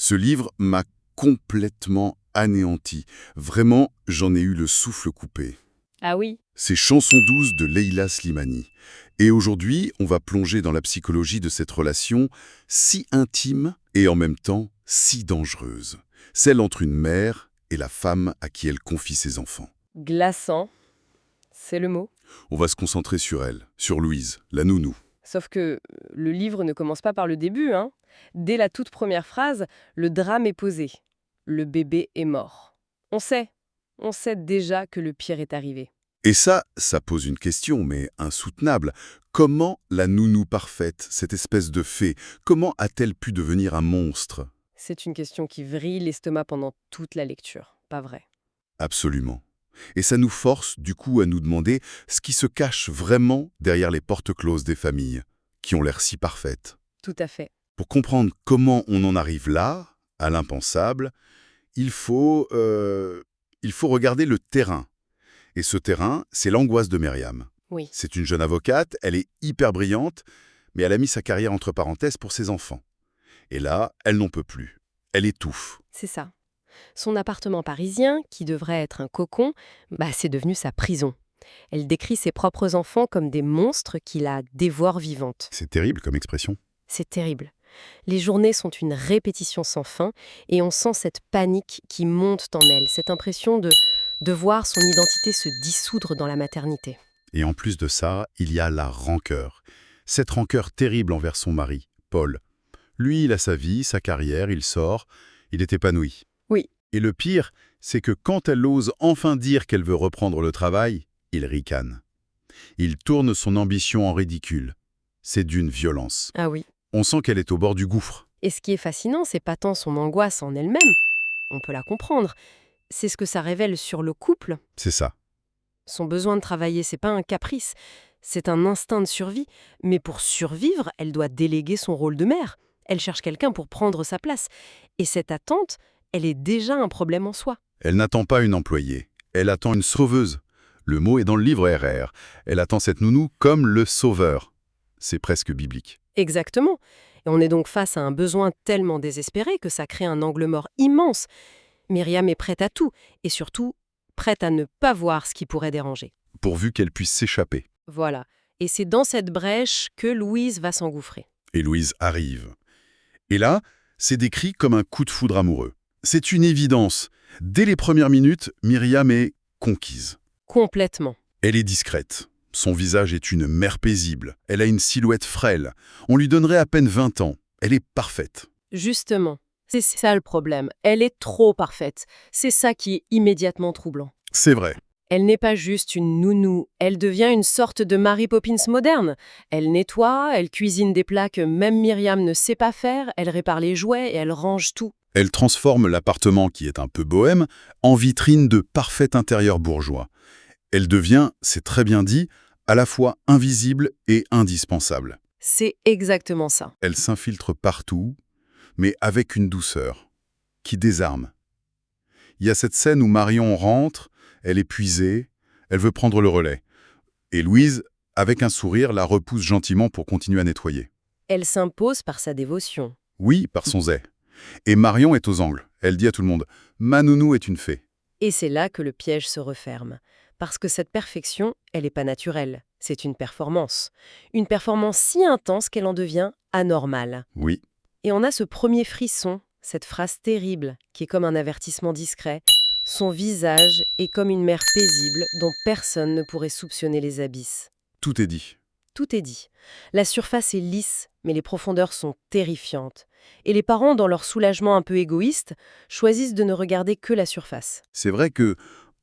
Ce livre m'a complètement anéanti. Vraiment, j'en ai eu le souffle coupé. Ah oui, C'est Chansons douces de Leila Slimani. Et aujourd'hui, on va plonger dans la psychologie de cette relation si intime et en même temps si dangereuse. Celle entre une mère et la femme à qui elle confie ses enfants. glaçant, c'est le mot. On va se concentrer sur elle, sur Louise, la nounou. Sauf que le livre ne commence pas par le début, hein. Dès la toute première phrase, le drame est posé. Le bébé est mort. On sait déjà que le pire est arrivé. Et ça pose une question, mais insoutenable. Comment la nounou parfaite, cette espèce de fée, comment a-t-elle pu devenir un monstre? C'est une question qui vrille l'estomac pendant toute la lecture, pas vrai? Absolument. Et ça nous force, du coup, à nous demander ce qui se cache vraiment derrière les portes closes des familles, qui ont l'air si parfaites. Tout à fait. Pour comprendre comment on en arrive là, à l'impensable, il faut regarder le terrain. Et ce terrain, c'est l'angoisse de Myriam. Oui, C'est une jeune avocate, elle est hyper brillante, mais elle a mis sa carrière entre parenthèses pour ses enfants. Et là, elle n'en peut plus. Elle étouffe. c'est ça. Son appartement parisien, qui devrait être un cocon, c'est devenu sa prison. Elle décrit ses propres enfants comme des monstres qui la dévorent vivante. C'est terrible comme expression. C'est terrible. Les journées sont une répétition sans fin et on sent cette panique qui monte en elle, cette impression de voir son identité se dissoudre dans la maternité. Et en plus de ça, il y a la rancœur. Cette rancœur terrible envers son mari, Paul. Lui, il a sa vie, sa carrière, il sort, il est épanoui. Oui, Et le pire, c'est que quand elle ose enfin dire qu'elle veut reprendre le travail, il ricane. Il tourne son ambition en ridicule. C'est d'une violence. ah oui. On sent qu'elle est au bord du gouffre. Et ce qui est fascinant, c'est pas tant son angoisse en elle-même, on peut la comprendre, c'est ce que ça révèle sur le couple. C'est ça. Son besoin de travailler, c'est pas un caprice, c'est un instinct de survie. Mais pour survivre, elle doit déléguer son rôle de mère. Elle cherche quelqu'un pour prendre sa place. Et cette attente, elle est déjà un problème en soi. Elle n'attend pas une employée. Elle attend une sauveuse. Le mot est dans le livre RR. Elle attend cette nounou comme le sauveur. C'est presque biblique. Exactement. Et on est donc face à un besoin tellement désespéré que ça crée un angle mort immense. Myriam est prête à tout, et surtout, prête à ne pas voir ce qui pourrait déranger. Pourvu qu'elle puisse s'échapper. Voilà. Et c'est dans cette brèche que Louise va s'engouffrer. Et Louise arrive. Et là, c'est décrit comme un coup de foudre amoureux. C'est une évidence. Dès les premières minutes, Myriam est conquise. Complètement. Elle est discrète. Son visage est une mère paisible. Elle a une silhouette frêle. On lui donnerait à peine 20 ans. Elle est parfaite. Justement. C'est ça le problème. Elle est trop parfaite. C'est ça qui est immédiatement troublant. C'est vrai. Elle n'est pas juste une nounou, elle devient une sorte de Mary Poppins moderne. Elle nettoie, elle cuisine des plats que même Myriam ne sait pas faire, elle répare les jouets et elle range tout. Elle transforme l'appartement qui est un peu bohème en vitrine de parfait intérieur bourgeois. Elle devient, c'est très bien dit, à la fois invisible et indispensable. C'est exactement ça. Elle s'infiltre partout, mais avec une douceur qui désarme. Il y a cette scène où Marion rentre, elle est épuisée, elle veut prendre le relais. Et Louise, avec un sourire, la repousse gentiment pour continuer à nettoyer. Elle s'impose par sa dévotion. Oui, par son zèle. Et Marion est aux angles. Elle dit à tout le monde « Ma nounou est une fée ». Et c'est là que le piège se referme. Parce que cette perfection, elle n'est pas naturelle. C'est une performance. Une performance si intense qu'elle en devient anormale. Oui, Et on a ce premier frisson, cette phrase terrible, qui est comme un avertissement discret. Son visage est comme une mer paisible dont personne ne pourrait soupçonner les abysses. tout est dit. Tout est dit. La surface est lisse, mais les profondeurs sont terrifiantes. Et les parents, dans leur soulagement un peu égoïste, choisissent de ne regarder que la surface. C'est vrai que,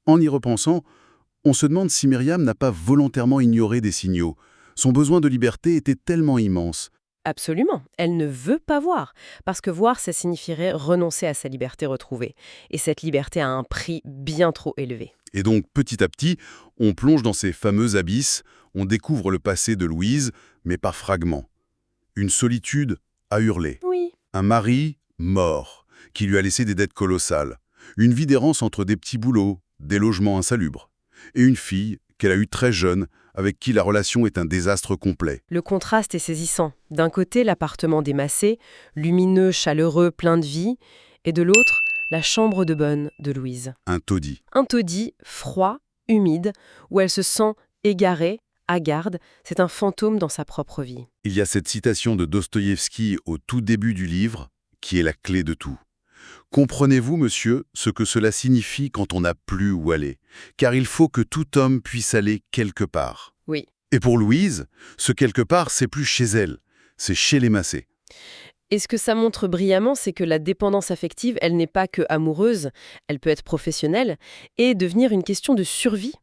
en y repensant, on se demande si Myriam n'a pas volontairement ignoré des signaux. Son besoin de liberté était tellement immense. Absolument, elle ne veut pas voir, parce que voir, ça signifierait renoncer à sa liberté retrouvée. Et cette liberté a un prix bien trop élevé. Et donc, petit à petit, on plonge dans ces fameux abysses, on découvre le passé de Louise, mais par fragments. Une solitude à hurler. Oui. Un mari mort, qui lui a laissé des dettes colossales. Une vie d'errance entre des petits boulots, des logements insalubres. Et une fille qu'elle a eue très jeune, avec qui la relation est un désastre complet. Le contraste est saisissant. D'un côté, l'appartement des Massé, lumineux, chaleureux, plein de vie, et de l'autre, la chambre de bonne de Louise. Un taudis. Un taudis froid, humide, où elle se sent égarée, hagarde. C'est un fantôme dans sa propre vie. Il y a cette citation de Dostoïevski au tout début du livre, qui est la clé de tout. Comprenez-vous, monsieur, ce que cela signifie quand on n'a plus où aller? Car il faut que tout homme puisse aller quelque part. Oui. Et pour Louise, ce quelque part, c'est plus chez elle, c'est chez les Massé. Et ce que ça montre brillamment, c'est que la dépendance affective, elle n'est pas que amoureuse, elle peut être professionnelle et devenir une question de survie.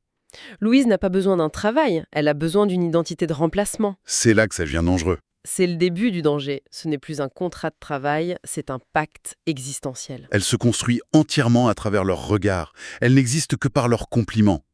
Louise n'a pas besoin d'un travail, elle a besoin d'une identité de remplacement. C'est là que ça devient dangereux. C'est le début du danger. Ce n'est plus un contrat de travail, c'est un pacte existentiel. Elle se construit entièrement à travers leurs regards. Elle n'existe que par leurs compliments.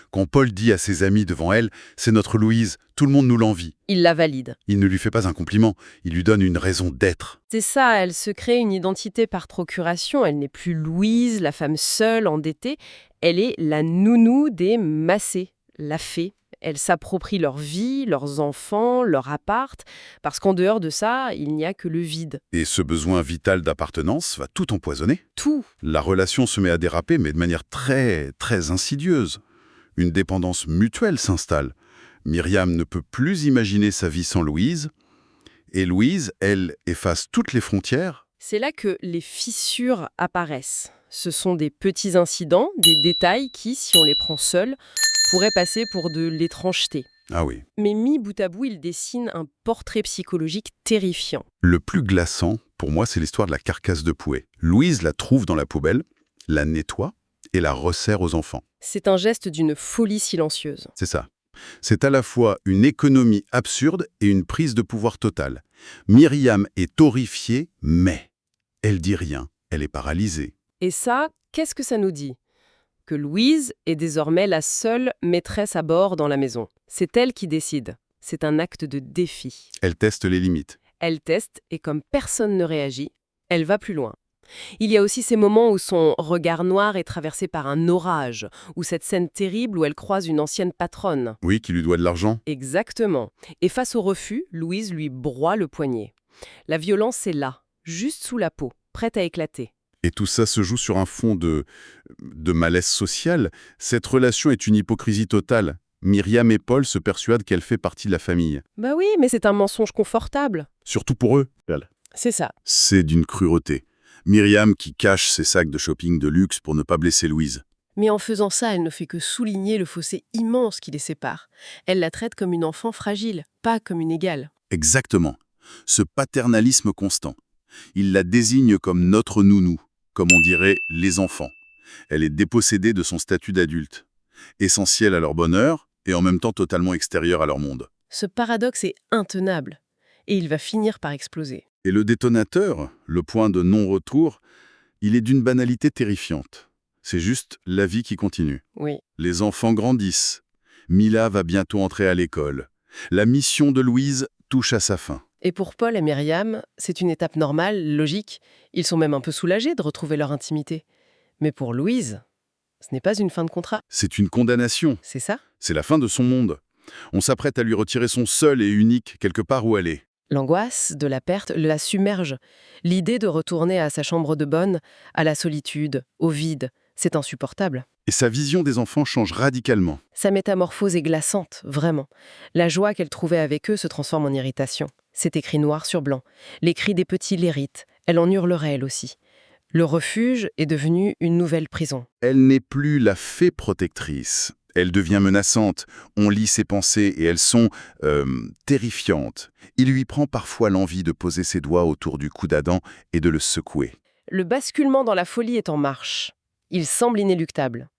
Quand Paul dit à ses amis devant elle « C'est notre Louise, tout le monde nous l'envie », Il la valide. il ne lui fait pas un compliment, il lui donne une raison d'être. C'est ça, elle se crée une identité par procuration. Elle n'est plus Louise, la femme seule, endettée. Elle est la nounou des Massé, la fée. Elle s'approprie leur vie, leurs enfants, leur appart, parce qu'en dehors de ça, il n'y a que le vide. Et ce besoin vital d'appartenance va tout empoisonner. Tout. La relation se met à déraper, mais de manière très, très insidieuse. Une dépendance mutuelle s'installe. Myriam ne peut plus imaginer sa vie sans Louise. Et Louise, elle, efface toutes les frontières. C'est là que les fissures apparaissent. Ce sont des petits incidents, des détails qui, si on les prend seuls, pourraient passer pour de l'étrangeté. Ah oui. Mais mis bout à bout, il dessine un portrait psychologique terrifiant. Le plus glaçant, pour moi, c'est l'histoire de la carcasse de Pouet. Louise la trouve dans la poubelle, la nettoie et la resserre aux enfants. C'est un geste d'une folie silencieuse. C'est ça. C'est à la fois une économie absurde et une prise de pouvoir totale. Myriam est horrifiée, mais elle dit rien. Elle est paralysée. Et ça, qu'est-ce que ça nous dit? Que Louise est désormais la seule maîtresse à bord dans la maison. C'est elle qui décide. C'est un acte de défi. Elle teste les limites. Elle teste et comme personne ne réagit, elle va plus loin. Il y a aussi ces moments où son regard noir est traversé par un orage, ou cette scène terrible où elle croise une ancienne patronne. Oui, qui lui doit de l'argent. Exactement. Et face au refus, Louise lui broie le poignet. La violence est là, juste sous la peau, prête à éclater. Et tout ça se joue sur un fond de malaise social. Cette relation est une hypocrisie totale. Myriam et Paul se persuadent qu'elle fait partie de la famille. Bah oui, mais c'est un mensonge confortable. Surtout pour eux. C'est ça. C'est d'une cruauté. Myriam qui cache ses sacs de shopping de luxe pour ne pas blesser Louise. Mais en faisant ça, elle ne fait que souligner le fossé immense qui les sépare. Elle la traite comme une enfant fragile, pas comme une égale. Exactement. Ce paternalisme constant. Il la désigne comme notre nounou, comme on dirait les enfants. Elle est dépossédée de son statut d'adulte, essentielle à leur bonheur et en même temps totalement extérieure à leur monde. Ce paradoxe est intenable, et il va finir par exploser. Et le détonateur, le point de non-retour, il est d'une banalité terrifiante. C'est juste la vie qui continue. Oui. Les enfants grandissent. Mila va bientôt entrer à l'école. La mission de Louise touche à sa fin. Et pour Paul et Myriam, c'est une étape normale, logique. Ils sont même un peu soulagés de retrouver leur intimité. Mais pour Louise, ce n'est pas une fin de contrat. C'est une condamnation. C'est ça? C'est la fin de son monde. On s'apprête à lui retirer son seul et unique quelque part où elle est. L'angoisse de la perte la submerge. L'idée de retourner à sa chambre de bonne, à la solitude, au vide, c'est insupportable. Et sa vision des enfants change radicalement. Sa métamorphose est glaçante, vraiment. La joie qu'elle trouvait avec eux se transforme en irritation. C'est écrit noir sur blanc. Les cris des petits l'irritent. Elle en hurlerait elle aussi. Le refuge est devenu une nouvelle prison. Elle n'est plus la fée protectrice. Elle devient menaçante. On lit ses pensées et elles sont terrifiantes. Il lui prend parfois l'envie de poser ses doigts autour du cou d'Adam et de le secouer. Le basculement dans la folie est en marche. Il semble inéluctable.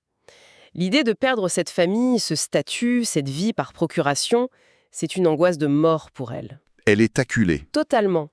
L'idée de perdre cette famille, ce statut, cette vie par procuration, c'est une angoisse de mort pour elle. Elle est acculée. Totalement.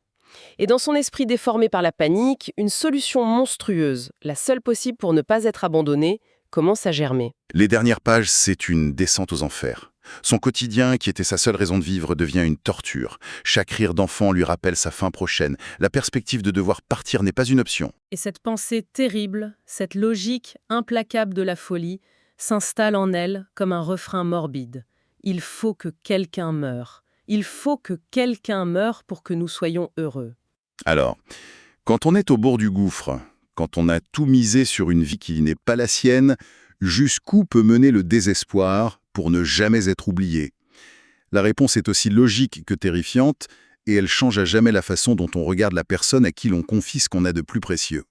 Et dans son esprit déformé par la panique, une solution monstrueuse, la seule possible pour ne pas être abandonnée, commence à germer. Les dernières pages, c'est une descente aux enfers. Son quotidien, qui était sa seule raison de vivre, devient une torture. Chaque rire d'enfant lui rappelle sa fin prochaine. La perspective de devoir partir n'est pas une option. Et cette pensée terrible, cette logique implacable de la folie, s'installe en elle comme un refrain morbide. Il faut que quelqu'un meure. Il faut que quelqu'un meure pour que nous soyons heureux. Alors, quand on est au bord du gouffre, quand on a tout misé sur une vie qui n'est pas la sienne, jusqu'où peut mener le désespoir pour ne jamais être oublié? La réponse est aussi logique que terrifiante, et elle change à jamais la façon dont on regarde la personne à qui l'on confie ce qu'on a de plus précieux.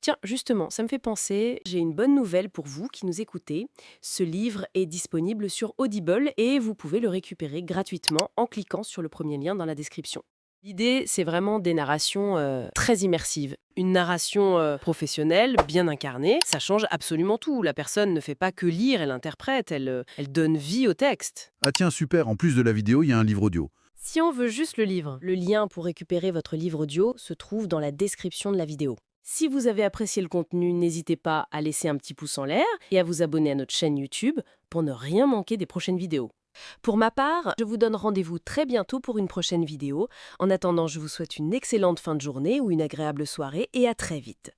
Tiens, justement, ça me fait penser, j'ai une bonne nouvelle pour vous qui nous écoutez. Ce livre est disponible sur Audible et vous pouvez le récupérer gratuitement en cliquant sur le premier lien dans la description. L'idée, c'est vraiment des narrations très immersives. Une narration professionnelle, bien incarnée, ça change absolument tout. La personne ne fait pas que lire, elle interprète, elle donne vie au texte. Ah tiens, super, en plus de la vidéo, il y a un livre audio. Si on veut juste le livre, le lien pour récupérer votre livre audio se trouve dans la description de la vidéo. Si vous avez apprécié le contenu, n'hésitez pas à laisser un petit pouce en l'air et à vous abonner à notre chaîne YouTube pour ne rien manquer des prochaines vidéos. Pour ma part, je vous donne rendez-vous très bientôt pour une prochaine vidéo. En attendant, je vous souhaite une excellente fin de journée ou une agréable soirée et à très vite.